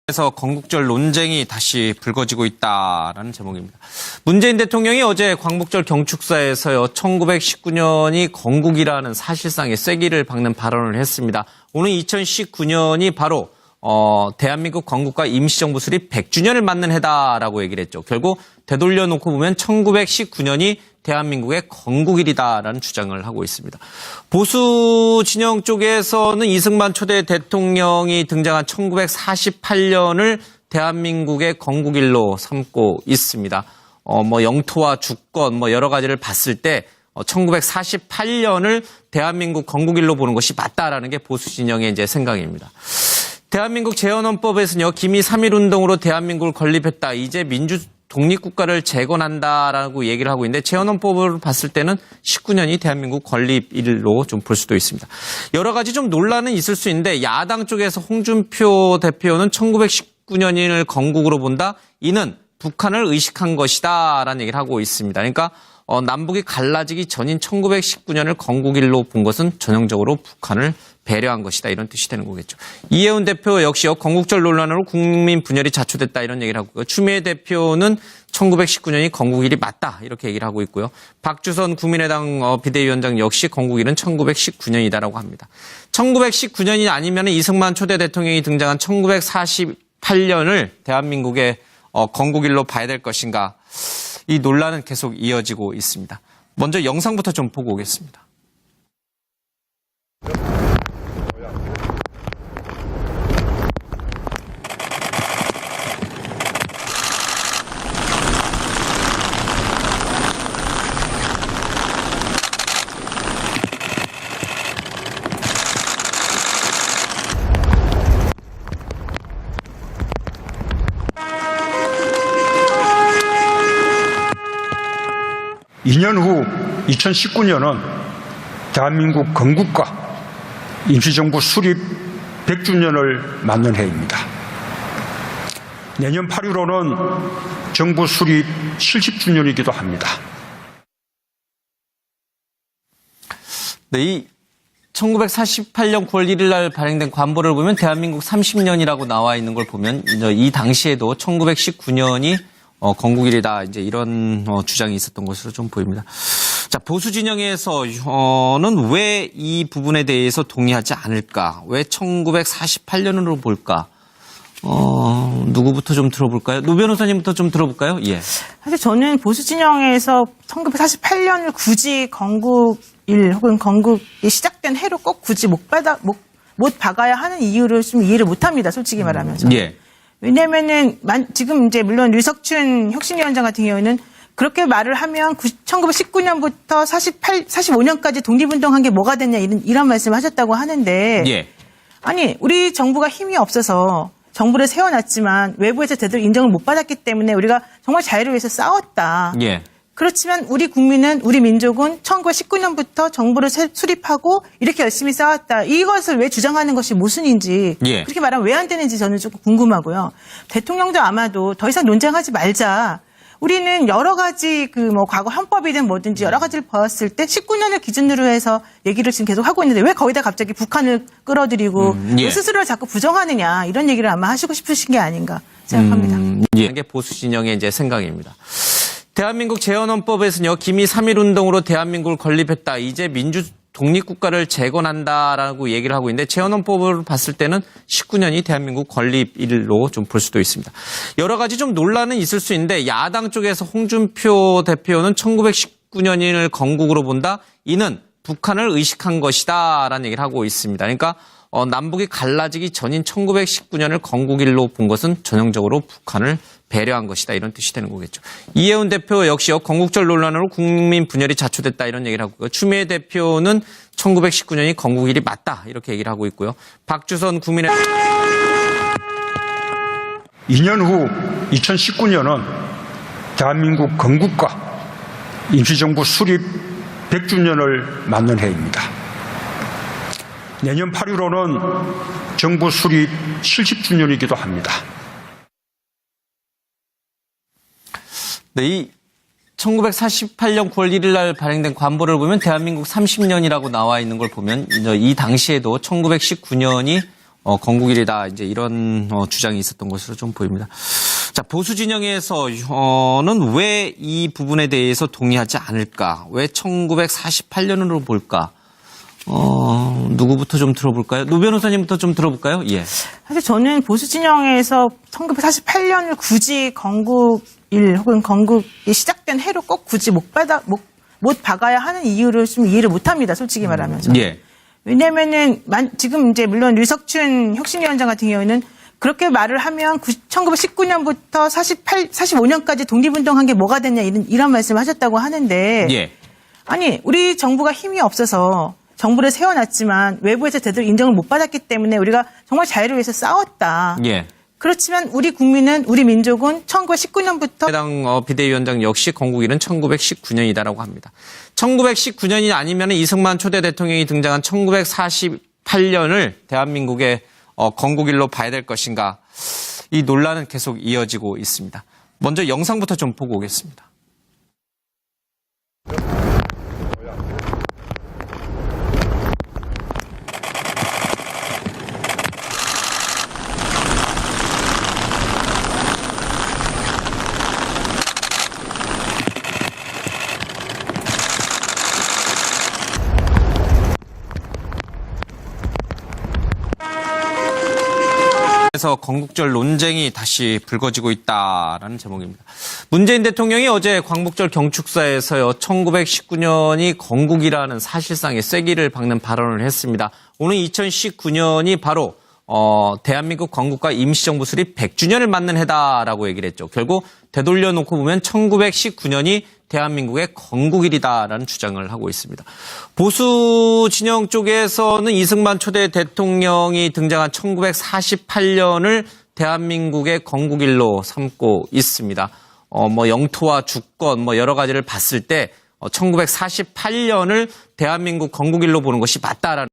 그래서 건국절 논쟁이 다시 불거지고 있다라는 제목입니다. 문재인 대통령이 어제 광복절 경축사에서요 1919년이 건국이라는 사실상의 쐐기를 박는 발언을 했습니다. 오늘 2019년이 바로 대한민국 건국과 임시정부 수립 100주년을 맞는 해다라고 얘기를 했죠. 결국 되돌려 놓고 보면 1919년이 대한민국의 건국일이다라는 주장을 하고 있습니다. 보수 진영 쪽에서는 이승만 초대 대통령이 등장한 1948년을 대한민국의 건국일로 삼고 있습니다. 영토와 주권 여러 가지를 봤을 때 1948년을 대한민국 건국일로 보는 것이 맞다라는 게 보수 진영의 이제 생각입니다. 대한민국 재헌헌법에서는요, 김이 3.1운동으로 대한민국을 건립했다. 이제 민주 독립국가를 재건한다라고 얘기를 하고 있는데 재헌헌법을 봤을 때는 19년이 대한민국 건립일로 좀 볼 수도 있습니다. 여러 가지 좀 논란은 있을 수 있는데 야당 쪽에서 홍준표 대표는 1919년을 건국으로 본다. 이는 북한을 의식한 것이다라는 얘기를 하고 있습니다. 그러니까 남북이 갈라지기 전인 1919년을 건국일로 본 것은 전형적으로 북한을 배려한 것이다 이런 뜻이 되는 거겠죠. 이해운 대표 역시요 건국절 논란으로 국민 분열이 자초됐다 이런 얘기를 하고 있고요. 추미애 대표는 1919년이 건국일이 맞다 이렇게 얘기를 하고 있고요. 박주선 국민의당 비대위원장 역시 건국일은 1919년이다라고 합니다. 1919년이 아니면 이승만 초대 대통령이 등장한 1948년을 대한민국의 건국일로 봐야 될 것인가, 이 논란은 계속 이어지고 있습니다. 먼저 영상부터 좀 보고 오겠습니다. 2년 후 2019년은 대한민국 건국과 임시정부 수립 100주년을 맞는 해입니다. 내년 8.15는 정부 수립 70주년이기도 합니다. 네, 이 1948년 9월 1일 날 발행된 관보를 보면 대한민국 30년이라고 나와 있는 걸 보면 이 당시에도 1919년이 건국일이다 이제 이런 주장이 있었던 것으로 좀 보입니다. 자, 보수 진영에서는 왜 이 부분에 대해서 동의하지 않을까? 왜 1948년으로 볼까? 누구부터 좀 들어볼까요? 노 변호사님부터 좀 들어볼까요? 예. 사실 저는 보수 진영에서 1948년을 굳이 건국일 혹은 건국이 시작된 해로 꼭 굳이 못 박아야 하는 이유를 좀 이해를 못합니다. 솔직히 말하면서. 예. 왜냐면은 지금 이제 물론 류석춘 혁신위원장 같은 경우에는 그렇게 말을 하면 1919년부터 45년까지 독립운동한 게 뭐가 됐냐 이런 말씀을 하셨다고 하는데 예. 아니 우리 정부가 힘이 없어서 정부를 세워놨지만 외부에서 제대로 인정을 못 받았기 때문에 우리가 정말 자유를 위해서 싸웠다. 예. 그렇지만 우리 국민은 우리 민족은 1919년부터 정부를 수립하고 이렇게 열심히 싸웠다. 이것을 왜 주장하는 것이 모순인지 예. 그렇게 말하면 왜 안 되는지 저는 조금 궁금하고요. 대통령도 아마도 더 이상 논쟁하지 말자. 우리는 여러 가지 과거 헌법이든 뭐든지 여러 가지를 봤을 때 19년을 기준으로 해서 얘기를 지금 계속 하고 있는데 왜 거기다 갑자기 북한을 끌어들이고 예. 스스로를 자꾸 부정하느냐 이런 얘기를 아마 하시고 싶으신 게 아닌가 생각합니다. 예. 이게 보수 진영의 이제 생각입니다. 대한민국 재헌헌법에서는요, 김이 3.1운동으로 대한민국을 건립했다. 이제 민주 독립국가를 재건한다라고 얘기를 하고 있는데 재헌헌법을 봤을 때는 19년이 대한민국 건립일로 좀 볼 수도 있습니다. 여러 가지 좀 논란은 있을 수 있는데 야당 쪽에서 홍준표 대표는 1919년을 건국으로 본다. 이는 북한을 의식한 것이다라는 얘기를 하고 있습니다. 그러니까 남북이 갈라지기 전인 1919년을 건국일로 본 것은 전형적으로 북한을 배려한 것이다 이런 뜻이 되는 거겠죠. 이해운 대표 역시요 건국절 논란으로 국민 분열이 자초됐다 이런 얘기를 하고 있고요. 추미애 대표는 1919년이 건국일이 맞다 이렇게 얘기를 하고 있고요. 박주선 국민의당 2년 후 2019년은 대한민국 건국과 임시정부 수립 100주년을 맞는 해입니다. 내년 8.15는 정부 수립 70주년이기도 합니다. 네, 이 1948년 9월 1일 날 발행된 관보를 보면 대한민국 30년이라고 나와 있는 걸 보면 이 당시에도 1919년이 건국일이다. 이제 이런 주장이 있었던 것으로 좀 보입니다. 자, 보수 진영에서는 왜 이 부분에 대해서 동의하지 않을까? 왜 1948년으로 볼까? 누구부터 좀 들어볼까요? 노 변호사님부터 좀 들어볼까요? 예. 사실 저는 보수 진영에서 1948년을 굳이 건국일 혹은 건국이 시작된 해로 꼭 굳이 못 박아야 하는 이유를 좀 이해를 못 합니다. 솔직히 말하면. 저는. 예. 왜냐면은 지금 이제 물론 류석춘 혁신위원장 같은 경우에는 그렇게 말을 하면 1919년부터 45년까지 독립운동한 게 뭐가 됐냐 이런 말씀을 하셨다고 하는데 예. 아니 우리 정부가 힘이 없어서 정부를 세워놨지만 외부에서 제대로 인정을 못 받았기 때문에 우리가 정말 자유를 위해서 싸웠다. 예. 그렇지만 우리 국민은 우리 민족은 1919년부터 해당 비대위원장 역시 건국일은 1919년이다라고 합니다. 1919년이 아니면 이승만 초대 대통령이 등장한 1948년을 대한민국의 건국일로 봐야 될 것인가. 이 논란은 계속 이어지고 있습니다. 먼저 영상부터 좀 보고 오겠습니다. 그래서 건국절 논쟁이 다시 불거지고 있다라는 제목입니다. 문재인 대통령이 어제 광복절 경축사에서요 1919년이 건국이라는 사실상의 쐐기를 박는 발언을 했습니다. 오늘 2019년이 바로 대한민국 건국과 임시정부 수립 100주년을 맞는 해다라고 얘기를 했죠. 결국 되돌려 놓고 보면 1919년이 대한민국의 건국일이다라는 주장을 하고 있습니다. 보수 진영 쪽에서는 이승만 초대 대통령이 등장한 1948년을 대한민국의 건국일로 삼고 있습니다. 영토와 주권 여러 가지를 봤을 때 1948년을 대한민국 건국일로 보는 것이 맞다라는